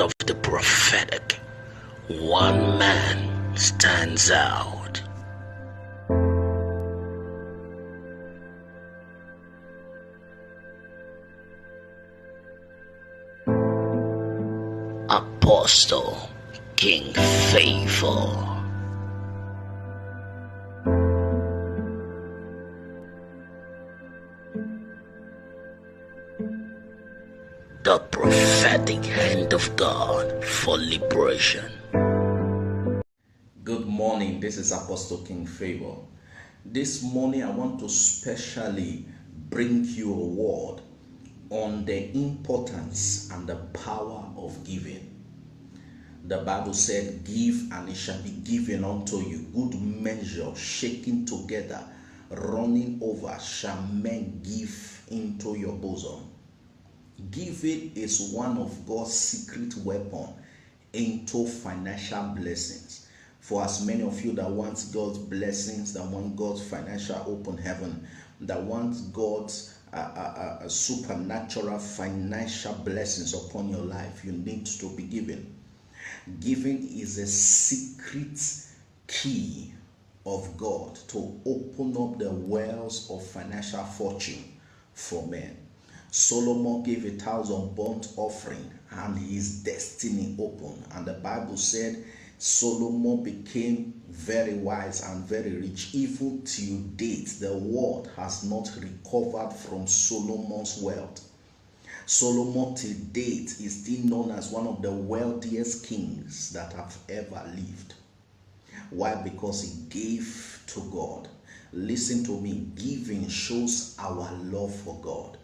world of the prophetic, one man stands out. Apostle King Favor. The prophetic hand of God for liberation. Good morning, this is Apostle King Favor. This morning I want to specially bring you a word on the importance and the power of giving. The Bible said, give and it shall be given unto you. Good measure, shaken together, running over, shall men give into your bosom. Giving is one of God's secret weapons into financial blessings. For as many of you that want God's blessings, that want God's financial open heaven, that want God's supernatural financial blessings upon your life, you need to be giving. Giving is a secret key of God to open up the wells of financial fortune for men. Solomon gave 1,000 burnt offering and his destiny opened. And the Bible said Solomon became very wise and very rich. Even till date, the world has not recovered from Solomon's wealth. Solomon till date is still known as one of the wealthiest kings that have ever lived. Why? Because he gave to God. Listen to me. Giving shows our love for God.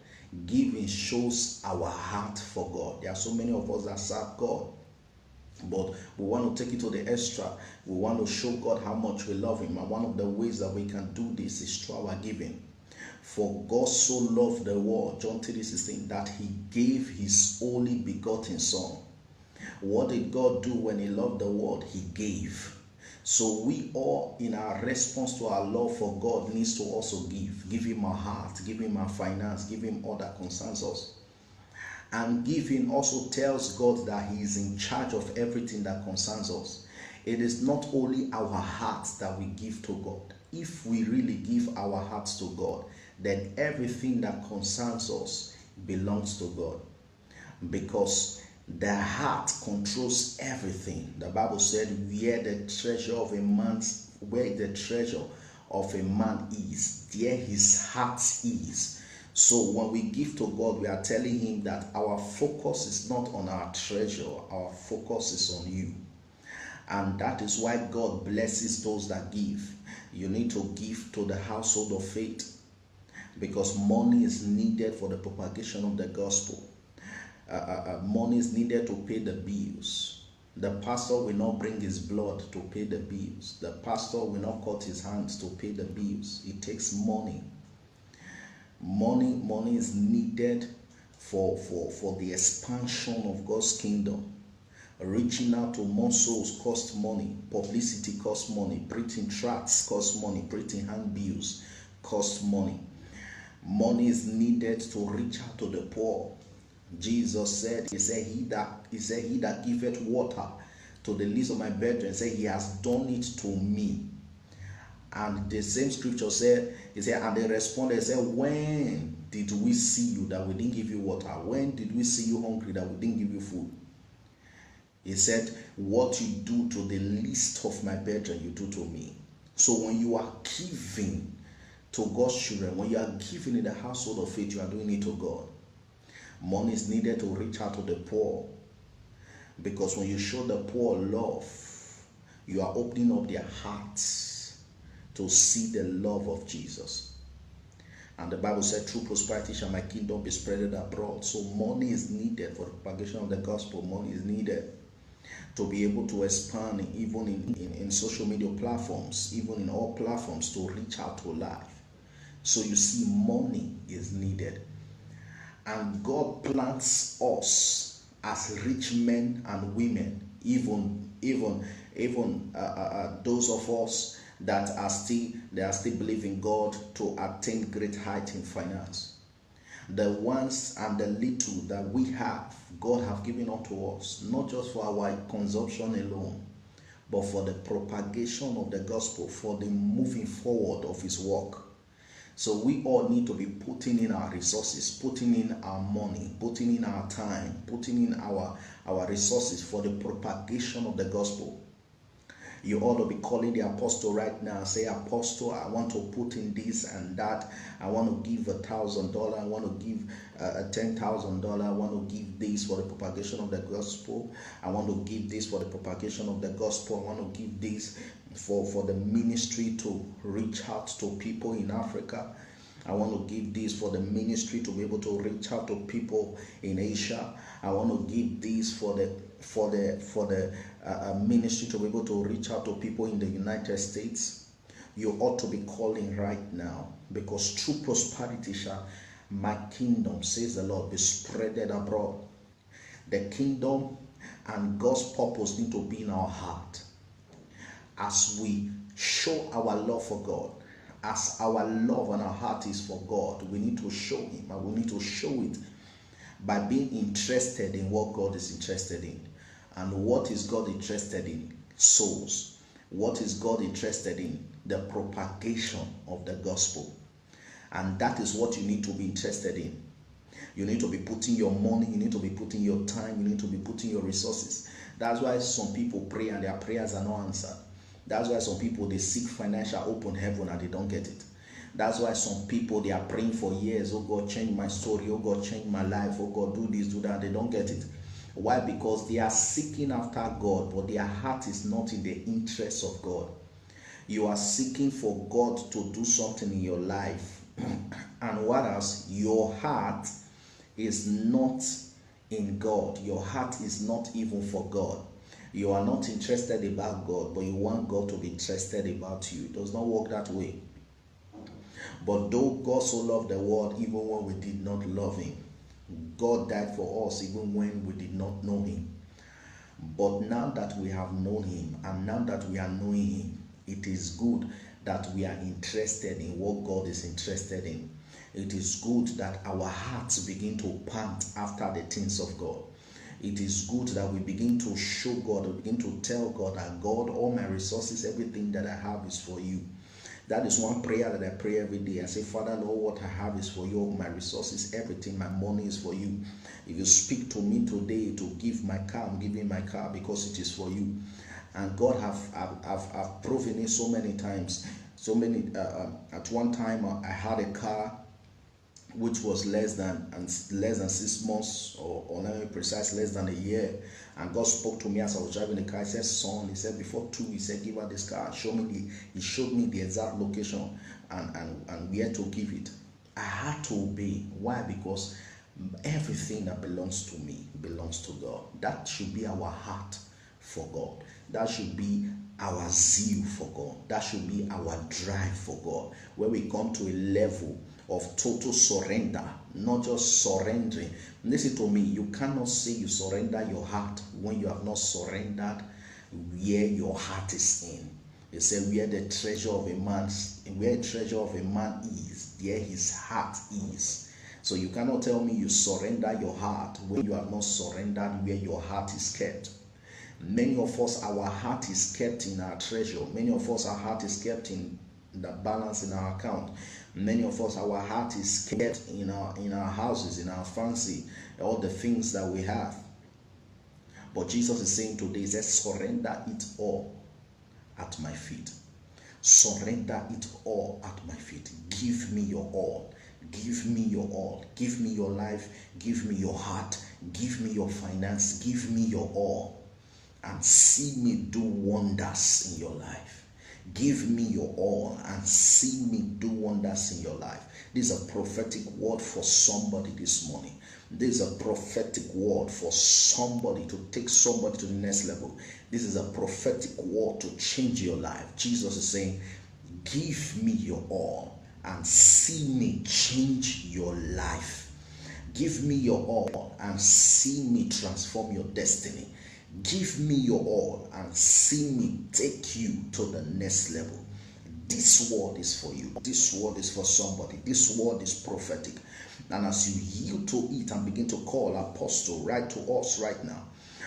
Giving shows our heart for God. There are so many of us that serve God, but we want to take it to the extra. We want to show God how much we love him, and one of the ways that we can do this is through our giving. For God so loved the world, John 3:16, that he gave his only begotten son. What did God do when he loved the world? He gave. So we all, in our response to our love for God, needs to also give. Give him our heart, give him our finance, give him all that concerns us. And giving also tells God that he is in charge of everything that concerns us. It is not only our hearts that we give to God. If we really give our hearts to God, then everything that concerns us belongs to God. Because the heart controls everything. The Bible said, where the treasure of a man is, there his heart is. So when we give to God, we are telling him that our focus is not on our treasure, our focus is on you. And that is why God blesses those that give. You need to give to the household of faith, because money is needed for the propagation of the gospel. Money is needed to pay the bills. The pastor will not bring his blood to pay the bills. The pastor will not cut his hands to pay the bills. It takes money. Money is needed for the expansion of God's kingdom. Reaching out to more souls costs money. Publicity costs money. Printing tracts costs money. Printing handbills costs money. Money is needed to reach out to the poor. Jesus said, he said, he that giveth water to the least of my brethren, said, he has done it to me. And the same scripture said, and they responded, said, when did we see you that we didn't give you water? When did we see you hungry that we didn't give you food? He said, what you do to the least of my brethren, you do to me. So when you are giving to God's children, when you are giving in the household of faith, you are doing it to God. Money is needed to reach out to the poor, because when you show the poor love, you are opening up their hearts to see the love of Jesus. And the Bible said, through prosperity shall my kingdom be spread abroad. So money is needed for the propagation of the gospel. Money is needed to be able to expand even in social media platforms, even in all platforms, to reach out to life. So you see, money is needed. And God plants us as rich men and women, even those of us that are still believing God to attain great height in finance. The ones and the little that we have, God have given unto us, not just for our consumption alone, but for the propagation of the gospel, for the moving forward of his work. So we all need to be putting in our resources, putting in our money, putting in our time, putting in our resources for the propagation of the gospel. You ought to be calling the apostle right now. Say, Apostle, I want to put in this and that. I want to give $1,000. I want to give $10,000. I want to give this for the propagation of the gospel. I want to give this for the propagation of the gospel. I want to give this for the ministry to reach out to people in Africa. I want to give this for the ministry to be able to reach out to people in Asia. I want to give this for the ministry to be able to reach out to people in the United States. You ought to be calling right now, because true prosperity shall my kingdom, says the Lord, be spreaded abroad. The kingdom and God's purpose need to be in our heart. As we show our love for God, as our love and our heart is for God, we need to show him, and we need to show it by being interested in what God is interested in. And what is God interested in? Souls. What is God interested in? The propagation of the gospel. And that is what you need to be interested in. You need to be putting your money, you need to be putting your time, you need to be putting your resources. That's why some people pray and their prayers are not answered. That's why some people, they seek financial open heaven and they don't get it. That's why some people, they are praying for years. Oh God, change my story. Oh God, change my life. Oh God, do this, do that. They don't get it. Why? Because they are seeking after God, but their heart is not in the interests of God. You are seeking for God to do something in your life. And what else? Your heart is not in God. Your heart is not even for God. You are not interested about God, but you want God to be interested about you. It does not work that way. But though God so loved the world, even when we did not love him, God died for us even when we did not know him. But now that we have known him, and now that we are knowing him, it is good that we are interested in what God is interested in. It is good that our hearts begin to pant after the things of God. It is good that we begin to show God, we begin to tell God that God, all my resources, everything that I have is for you. That is one prayer that I pray every day. I say, Father, Lord, what I have is for you. All my resources, everything, my money is for you. If you speak to me today to give my car, I'm giving my car because it is for you. And God have proven it so many times. So many, at one time I had a car which was less than 6 months, or let me be precise, less than a year. And God spoke to me as I was driving the car. He said, son, he said, before 2, he said, give her this car. He showed me the exact location and where to give it. I had to obey. Why? Because everything that belongs to me belongs to God. That should be our heart for God. That should be our zeal for God. That should be our drive for God. Where we come to a level of total surrender, not just surrendering. Listen to me, you cannot say you surrender your heart when you have not surrendered where your heart is in. They say where the treasure of a man is, there his heart is. So you cannot tell me you surrender your heart when you have not surrendered where your heart is kept. Many of us, our heart is kept in our treasure. Many of us, our heart is kept in the balance in our account. Many of us, our heart is kept in our houses, in our fancy, all the things that we have. But Jesus is saying today, he says, surrender it all at my feet. Surrender it all at my feet. Give me your all. Give me your all. Give me your life. Give me your heart. Give me your finance. Give me your all. And see me do wonders in your life. Give me your all and see me do wonders in your life. This is a prophetic word for somebody this morning. This is a prophetic word for somebody to take somebody to the next level. This is a prophetic word to change your life. Jesus is saying, give me your all and see me change your life. Give me your all and see me transform your destiny. Give me your all and see me take you to the next level. This word is for you. This word is for somebody. This word is prophetic. And as you yield to it and begin to call Apostle, write to us right now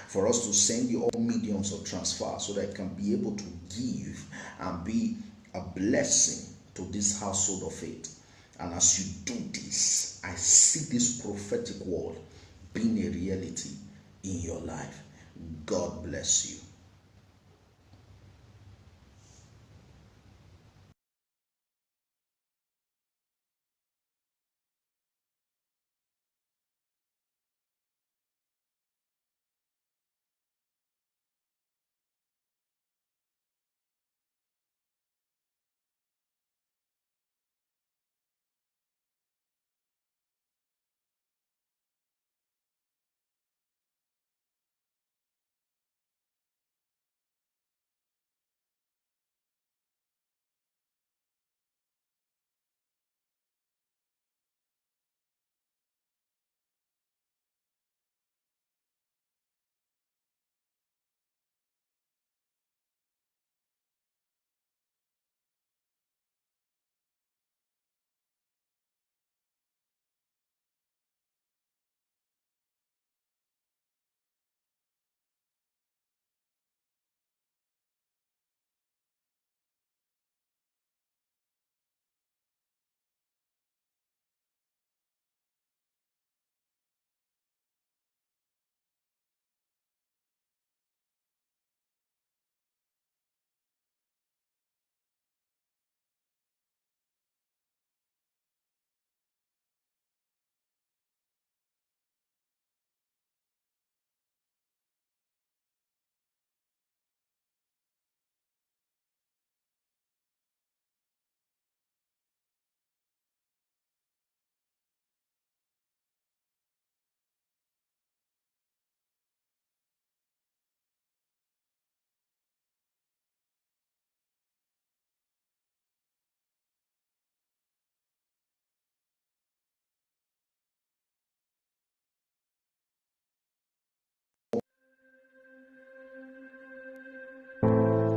for us to send you all mediums of transfer so that it can be able to give and be a blessing to this household of faith. And as you do this, I see this prophetic word being a reality in your life. God bless you.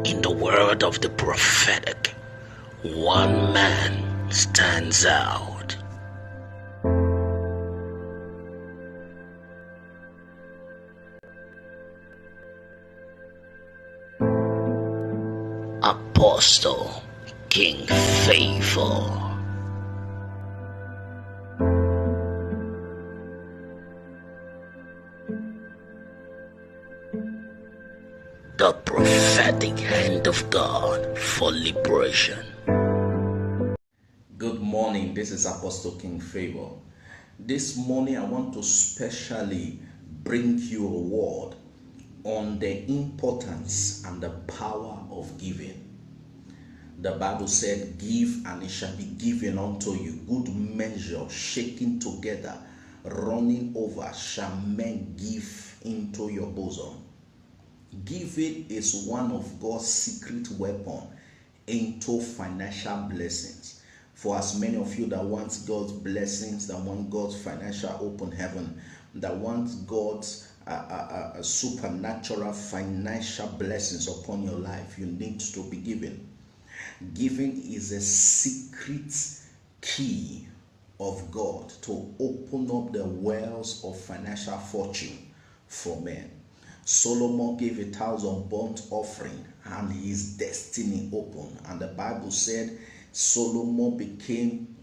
In the world of the prophetic, one man stands out. Apostle King Favor. The prophetic hand of God for liberation. Good morning. This is Apostle King Favor. This morning I want to specially bring you a word on the importance and the power of giving. The Bible said, "Give and it shall be given unto you. Good measure, shaken together, running over, shall men give into your bosom." Giving is one of God's secret weapons into financial blessings. For as many of you that want God's blessings, that want God's financial open heaven, that want God's supernatural financial blessings upon your life, you need to be giving. Giving is a secret key of God to open up the wells of financial fortune for men. Solomon gave 1,000 burnt offering and his destiny opened. And the Bible said Solomon became